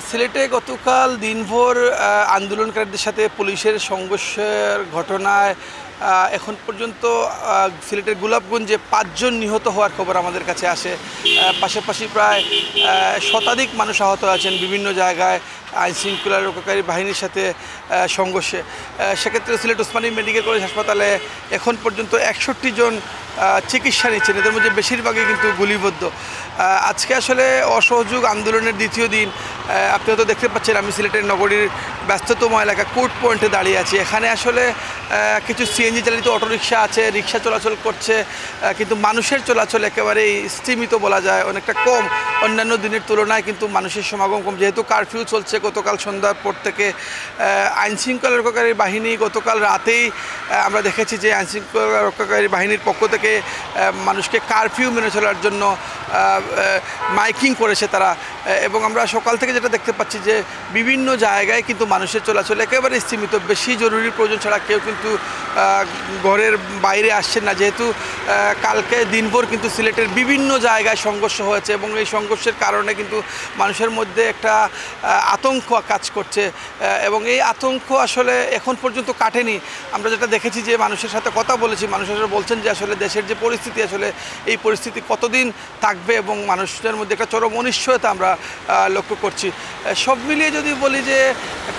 সিলেটে গতকাল দিনভর আন্দোলনকারীদের সাথে পুলিশের সংঘর্ষের ঘটনায় এখন পর্যন্ত সিলেটের গোলাপগঞ্জে ৫ জন নিহত হওয়ার খবর আমাদের কাছে আসে। পাশাপাশি প্রায় শতাধিক মানুষ আহত আছেন বিভিন্ন জায়গায় আইনশৃঙ্খলা রক্ষাকারী বাহিনীর সাথে সংঘর্ষে। সেক্ষেত্রে সিলেট ওসমানী মেডিকেল কলেজ হাসপাতালে এখন পর্যন্ত ৬১ জন চিকিৎসা নিচ্ছেন, এদের মধ্যে বেশিরভাগই কিন্তু গুলিবদ্ধ। আজকে আসলে অসহযোগ আন্দোলনের দ্বিতীয় দিন। আপনি হয়তো দেখতে পাচ্ছেন আমি সিলেটের নগরীর ব্যস্ততম এলাকা কোর্ট পয়েন্টে দাঁড়িয়ে আছি। এখানে আসলে কিছু সিএনজি চালিত অটোরিকশা আছে, রিক্সা চলাচল করছে, কিন্তু মানুষের চলাচল একেবারেই স্তীমিত বলা যায়, অনেকটা কম। অন্যান্য দিনের তুলনায় কিন্তু মানুষের সমাগম কম, যেহেতু কারফিউ চলছে গতকাল সন্ধ্যার পর থেকে। আইনশৃঙ্খলা রক্ষাকারী বাহিনী গতকাল রাতেই আমরা দেখেছি যে আইনশৃঙ্খলা রক্ষাকারী বাহিনীর পক্ষ থেকে মানুষকে কারফিউ মেনে চলার জন্য মাইকিং করেছে তারা, এবং আমরা সকাল থেকে যেটা দেখতে পাচ্ছি যে বিভিন্ন জায়গায় কিন্তু মানুষের চলাচল একেবারে সীমিত। বেশি জরুরি প্রয়োজন ছাড়া কেউ কিন্তু ঘরের বাইরে আসছেন না, যেহেতু কালকে দিনভর কিন্তু সিলেটের বিভিন্ন জায়গায় সংঘর্ষ হয়েছে এবং এই সংঘর্ষের কারণে কিন্তু মানুষের মধ্যে একটা আতঙ্ক কাজ করছে, এবং এই আতঙ্ক আসলে এখন পর্যন্ত কাটেনি। আমরা যেটা দেখেছি যে মানুষের সাথে কথা বলেছি, মানুষেরা বলছেন যে আসলে দেশের যে পরিস্থিতি, আসলে এই পরিস্থিতি কতদিন থাকবে এবং মানুষদের মধ্যে একটা চরম অনিশ্চয়তা আমরা লক্ষ্য করছি। সব মিলিয়ে যদি বলি যে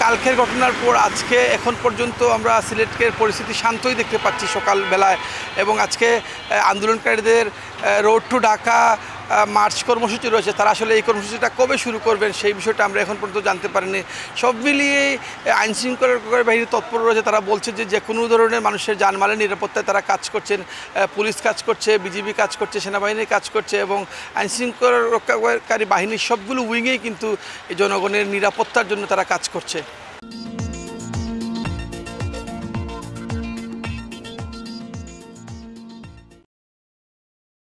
কালকের ঘটনার পর আজকে এখন পর্যন্ত আমরা সিলেটের পরিস্থিতি শান্তই দেখতে পাচ্ছি সকালবেলায়, এবং আজকে আন্দোলনকারীদের রোড টু ঢাকা মার্চ কর্মসূচি রয়েছে। তারা আসলে এই কর্মসূচিটা কবে শুরু করবেন সেই বিষয়টা আমরা এখন পর্যন্ত জানতে পারিনি। সব মিলিয়ে আইনশৃঙ্খলা রক্ষাকারী বাহিনী তৎপর রয়েছে। তারা বলছে যে কোনো ধরনের মানুষের জানমালের নিরাপত্তায় তারা কাজ করছেন। পুলিশ কাজ করছে, বিজিবি কাজ করছে, সেনাবাহিনী কাজ করছে, এবং আইনশৃঙ্খলা রক্ষাকারী বাহিনীর সবগুলো উইংয়েই কিন্তু জনগণের নিরাপত্তার জন্য তারা কাজ করছে।